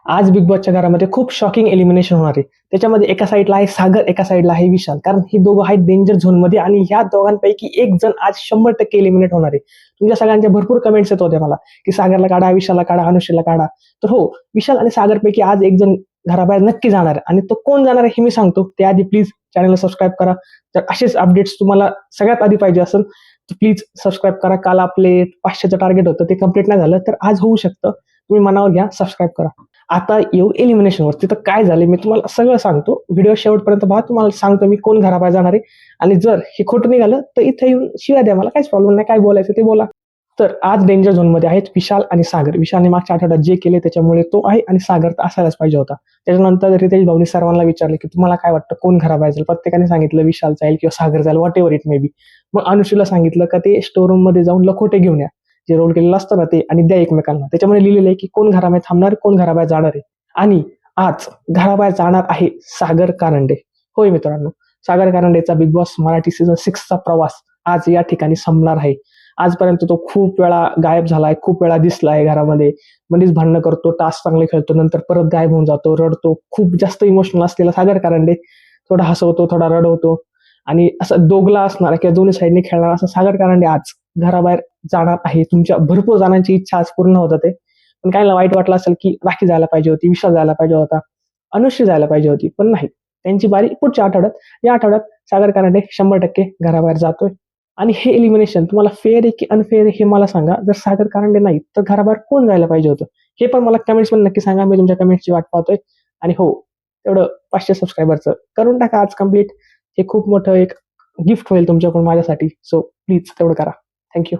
आज बिग बॉसच्या घरामध्ये खूप शॉकिंग एलिमिनेशन होणार आहे. त्याच्यामध्ये एका साईडला आहे सागर, एका साईडला आहे विशाल. कारण ही दोघं आहेत डेंजर झोनमध्ये आणि ह्या दोघांपैकी एक जण आज 100% एलिमिनेट होणार आहे. तुमच्या सगळ्यांच्या भरपूर कमेंट्स येत होत्या मला की सागरला काढा, विशालला काढा, अनुष्काला काढा. तर हो, विशाल आणि सागरपैकी आज एक जण घराबाहेर नक्की जाणार आहे आणि तो कोण जाणार आहे हे मी सांगतो. त्याआधी प्लीज चॅनलला सबस्क्राईब करा. तर असेच अपडेट्स तुम्हाला सगळ्यात आधी पाहिजे असेल तर प्लीज सबस्क्राईब करा. काल आपले 500चं टार्गेट होतं, ते कंप्लीट नाही झालं तर आज होऊ शकतं. तुम्ही मनावर घ्या, सबस्क्राईब करा. आता येऊ एलिमिनेशनवर. तिथं काय झाले मी तुम्हाला सगळं सांगतो. व्हिडिओ शेवटपर्यंत पहा, तुम्हाला सांगतो मी कोण घराबाहेर जाणार आहे. आणि जर हे खोटं निघालं तर इथे येऊन शिव्या द्या, मला काहीच प्रॉब्लेम नाही. काय बोलायचं ते बोला. तर आज डेंजर झोनमध्ये आहेत विशाल आणि सागर. विशालने मागच्या आठवड्यात जे केले त्याच्यामुळे तो आहे आणि सागर तर असायलाच पाहिजे होता. त्याच्यानंतर रितेश भाऊनी सर्वांना विचारलं की तुम्हाला काय वाटतं कोण घराबाहेर जाईल. प्रत्येकाने सांगितलं विशाल जाईल किंवा सागर जाईल, what ever it may be. मग अनुश्रीला सांगितलं का ते स्टोर रूम मध्ये जाऊन लखोटे घेऊन या, जे रोल केलेलं असतं ना ते, आणि द्या एकमेकांना. त्याच्यामध्ये लिहिलेलं आहे की कोण घराबाहेर थांबणार, कोण घराबाहेर जाणार आहे. आणि आज घराबाहेर जाणार आहे सागर कारंडे. होय मित्रांनो, सागर कारंडेचा बिग बॉस मराठी सीझन 6चा प्रवास आज या ठिकाणी संपणार आहे. आजपर्यंत तो खूप वेळा गायब झालाय, खूप वेळा दिसलाय घरामध्ये, मध्येच भांडणं करतो, टास्क चांगले खेळतो, नंतर परत गायब होऊन जातो, रडतो. खूप जास्त इमोशनल असलेला सागर कारंडे थोडा हसवतो, थोडा रडवतो आणि असं दोघला असणार किंवा दोन्ही साईडने खेळणार असं सागर कारंडे आज घराबाहेर जाणार आहे. तुमच्या भरपूर जणांची इच्छा आज पूर्ण होत आहे. पण काहीला वाईट वाटलं असेल की राखी जायला पाहिजे होती, विशाल जायला पाहिजे होता, अनुश्री जायला पाहिजे होती, पण नाही. त्यांची बारी पुढच्या आठवड्यात. या आठवड्यात सागर कारंडे 100% घराबाहेर जातोय. आणि हे एलिमिनेशन तुम्हाला फेअर आहे की अनफेअर आहे हे मला सांगा. जर सागर कारंडे नाही तर घराबाहेर कोण जायला पाहिजे होतं हे पण मला कमेंट्स मध्ये नक्की सांगा. मी तुमच्या कमेंट्सची वाट पाहतोय. आणि हो, तेवढं 500 सबस्क्रायबरचं करून टाका आज कम्प्लीट. हे खूप मोठं एक गिफ्ट होईल तुमच्याकडून माझ्यासाठी. सो प्लीज तेवढं करा. थँक्यू.